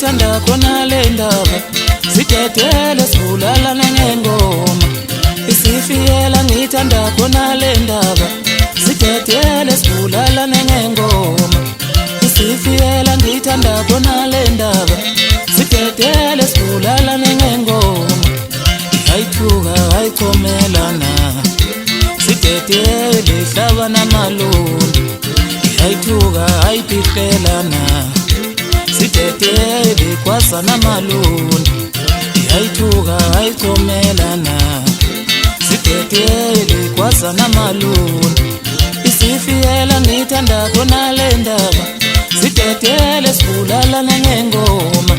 ngithanda khona le ndaba sidedele sibulalana ngengoma isifiyela ngithanda khona le ndaba sidedele sibulalana ngengoma isifiyela ngithanda khona le ndaba sidedele sibulalana ngengoma ayithuka ayikomelana sidedele hlaba namalungu ayithuka ayiphihlelana sidedele kwasa namalungu ayithuka ayikomelana sidedele kwasa namalungu isifiyela ngithanda khona le ndaba sidedele sibulalana ngengoma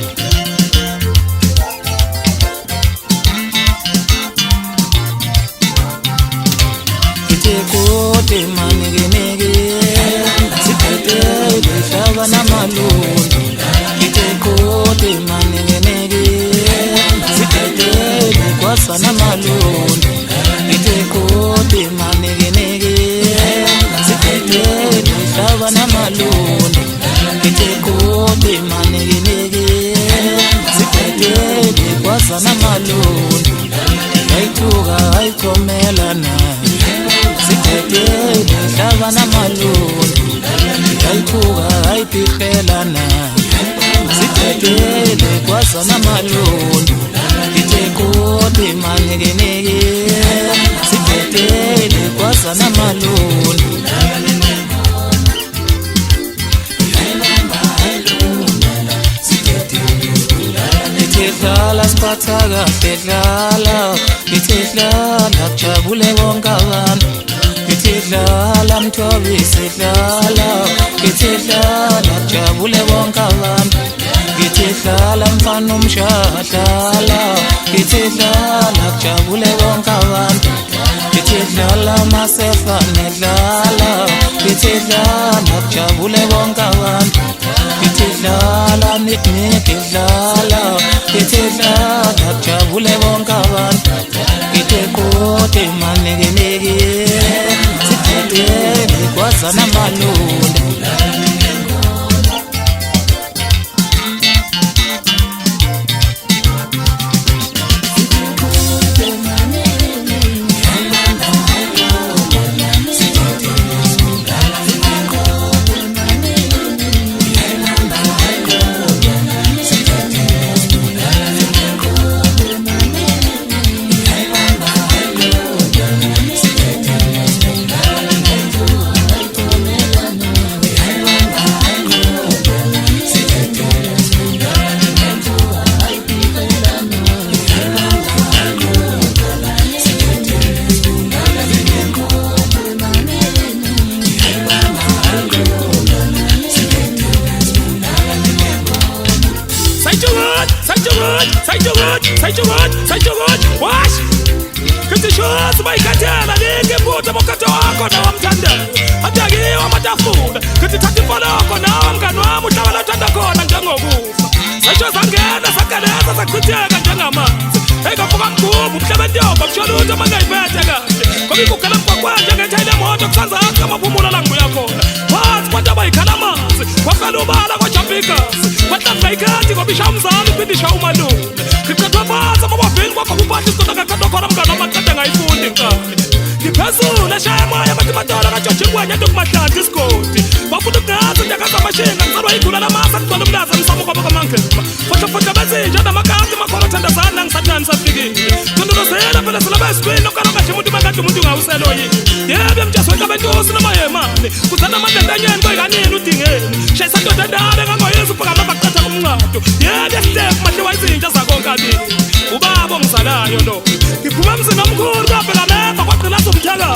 kote manigenege sidedele hlaba namalungu kote manigenege sidedele kwasa namalungu kote manigenege sidedele hlaba namalungu kote manigenege sidedele kwasa namalungu ayithuka ayikomelana sidedele hlaba namalungu ayithuka ayiphihlelana sidedele kwasa namalungu kote manigenege sidedele kwasa namalungu Dlala siphatha kahle dlala dlala kujabule bonke abantu dlala mthobise dlala dlala kujabule bonke abantu dlala mfana umshaya dlala dlala kujabule bonke abantu dlala masefane dlala dlala kujabule bonke abantu dlala niknike dlala dlala kujabule bonke abantu kote manigenege sidedele kwasa namalungu Sayjugud, wash. Kithi shots bayikhathela ngeke bokhatho wakho nawe mthanda. Atakiwa matafuna. Kithi thatha imfoloko nawe mngani wami uhlaba la uthanda khona njengokufa. Sayjo zangena sakaleza sachitheka njengamanzi. Engafuka mgubu mhlaba ntomba kusho lutho mangayiphethe kahle. Ngoba ikukhala mgwaqwaje ngethayile moto kusanza athi amaphumulo la ngibuya khona. Phansi kwathi bayikhala amanzi. Kwafela ubala kwajampa igazi. Kwahlafla ikhathi ngoba isha umzali iphinde isha umalume. Ngicethwa phansi amabavini kwakho kuphatha isiqondo ngaqedwa khona mngani wami aqede ngayifundi ngqali. Ngiphezulu eshaya moya bathi madola kaJoji kwanye nto kumahlanti isigodi. Bafuna ukugazi ndiyakaza amashinga ngicalwa igula lamasa ngigcwala umlaza ngisamuka bakamangema. Fotofoto bezinja namakati makhona thandazana ngisathani safikile. Tondolozela phela silaba esikwini okara ngasho umuntu makade umuntu ngawuselo yini. Yebo emjaswe kabentusi namayemane. Kuthanda amadendanyeni koyikanini udingeni. Shayisa ndoda ndabe ngangoyisa ubhakama baqatha kumnqado. Yebo step mahle wayizinja zakho kabili. Ubaba ongizalayo lo. Ngiphuma emzini omkhulu kabheka mepha kwaqila somthaka.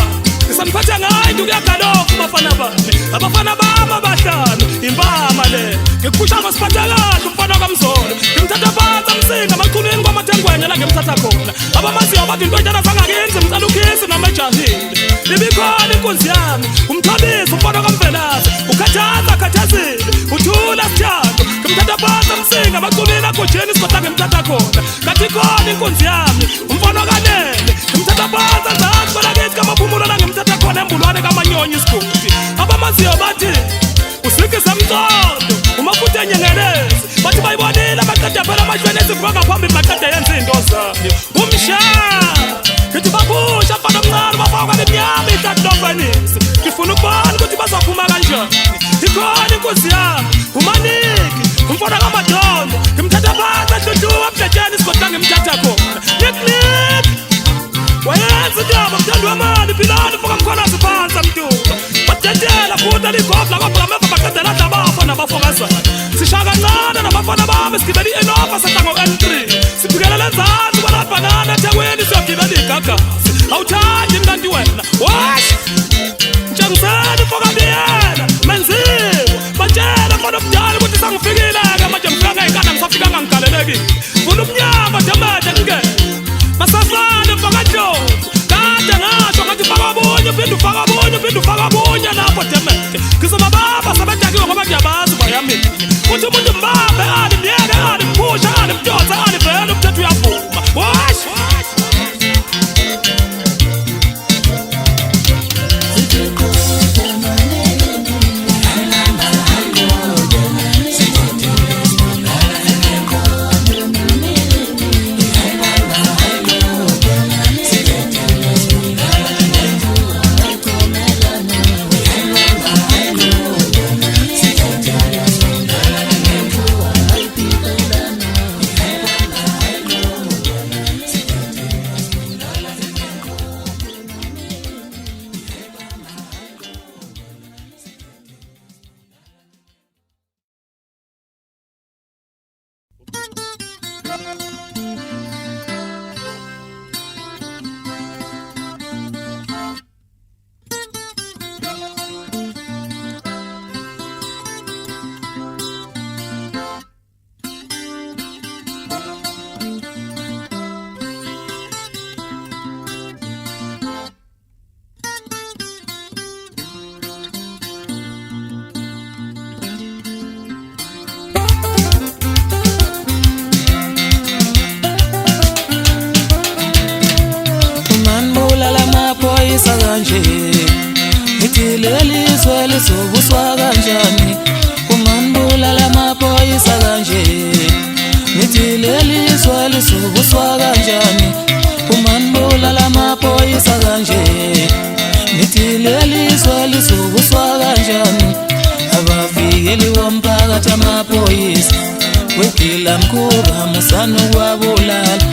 Ngisaniphathe ngayi ndukuyagalofa abafana bami. Abafana bami abahlanu impama le. Ngikusha ngosiphatha kahle umfana kaMzolo. Ngimthatha phansi amsinga amaqhulwini kwamathengwenye la ngimthatha khona. Abamaziyo bathi intwenjana zangakenzi ngicela ukhisi namajahile. Libikhona inkunzi yami umthobisi umfana kaMvelase. Ukhathaza khathazile uthula sithando. Ngimthatha phansi amsinga amaqhulwini agojeni isikotla ngimthatha khona. Kathi khona inkunzi yami umfana kaNene. Ngimthatha phansi anzazi bona kithi kamaphumulo la ngimthatha khona embulwane kamanyonyo isigodi. Abamaziyo bathi usikisa mqondo umafutha enyengelezi. bathi bayibonile baqeda phela amashweni ezivaka phambili baqeda yenza into zayo umshaba ngithi babusha mfana omncane bafaka lemnyama ihlahlokwenisi ngifuna ukubona ukuthi bazophuma kanjani ikhona inkosi yami umaniki umfana kaMadondo ngimthatha phansi ehluhluwa ebhletsheni isigodla ngimthatha khona niklik wayenza intoba mthando wamani philani ufaka mkhwanazi phansi amtuba badedela futhi aligodla kwabrameva baqedela dabafa nabafokazana sishaya kancane nabafana bami sigibela i-enova sahlango N3 sibhikelela enzansi kwalabhanana ethekwini siyogibela igagasi awuthandi mnandi wena wash ntshengiseni ufoka biyena menziwe batshela mfana omdala ukuthi sangifikile-ke manje mfika ngey'kanda ngisafikanga ngigalelekile funa umnyama demede ngingena masasane mfaka ndlovu kade ngasho ngathi faka bunye uphinde ufaka bunye uphinde ufaka bunye lapho demede ngizomababa sebedakiwe ngoba ngiyabazi bayamini kuthi umuntu mbambe ali myeke ali mphusha ali mdonsa ali vele umthetho uyavuma wash Ngithilelizwe lizobuswa kanjani kumambulala amaphoyisa kanje Ngithilelizwe lizobuswa kanjani kumambulala amaphoyisa kanje Ngithilelizwe lizobuswa kanjani abavikeli bomphakathi amaphoyisa wegila mkhuba musana ukwabulala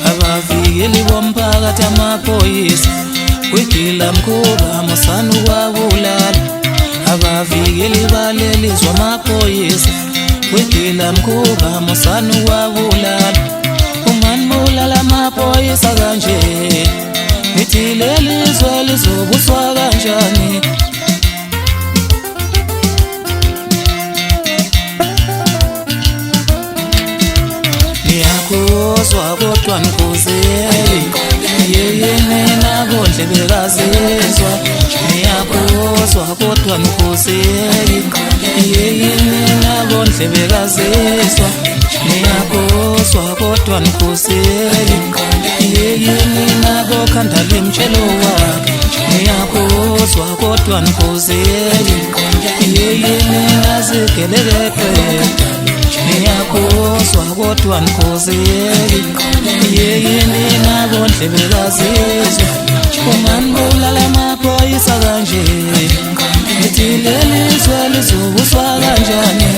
abavikeli bomphakathi amaphoyisa wegila mkhuba musana ukwabulala abavikeli balelizwe amaphoyisa wegila mkhuba musana ukwabulala umanibulala amaphoyisa kanje Ngithilelizwe lizobuswa kanjani Niyakuzwa kodwa nikuzeli yeyene nabondle bekazizwa Niyakuzwa kodwa nikuzeli yeyene nabondle bekazizwa Niyakuzwa kodwa nikuzeli yeyene nabokhanda lemtshelo wakhe Niyakuzwa kodwa nikuzeli yeyene nazigelekephe Niyakuzwa kodwa nikuzeli yeyene nabondle bekazizwa umanibulala amaphoyisa kanje Ngithilelizwe lizobuswa kanjani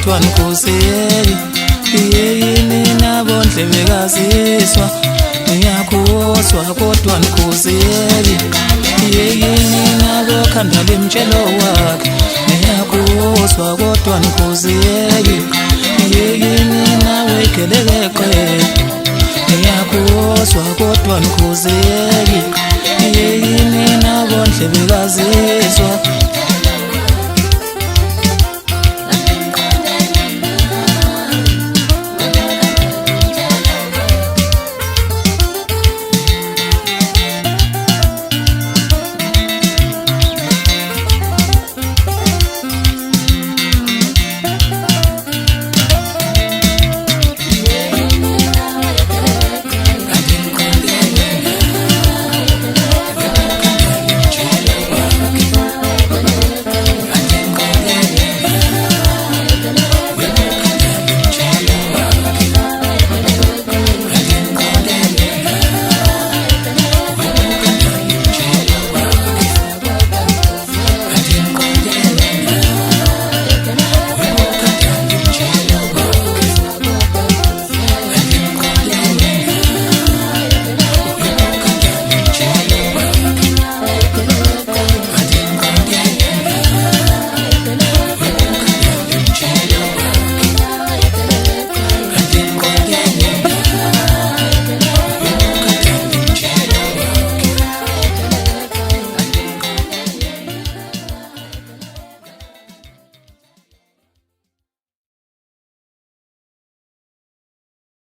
kodwa nikuzeli yeyene nabondle bekazizwa Niyakuzwa kodwa nikuzeli yeyene nabokhanda lemtshelo wakhe Niyakuzwa kodwa nikuzeli yeyene nawegelekephe Niyakuzwa kodwa nikuzeli yeyene nabondle bekazizwa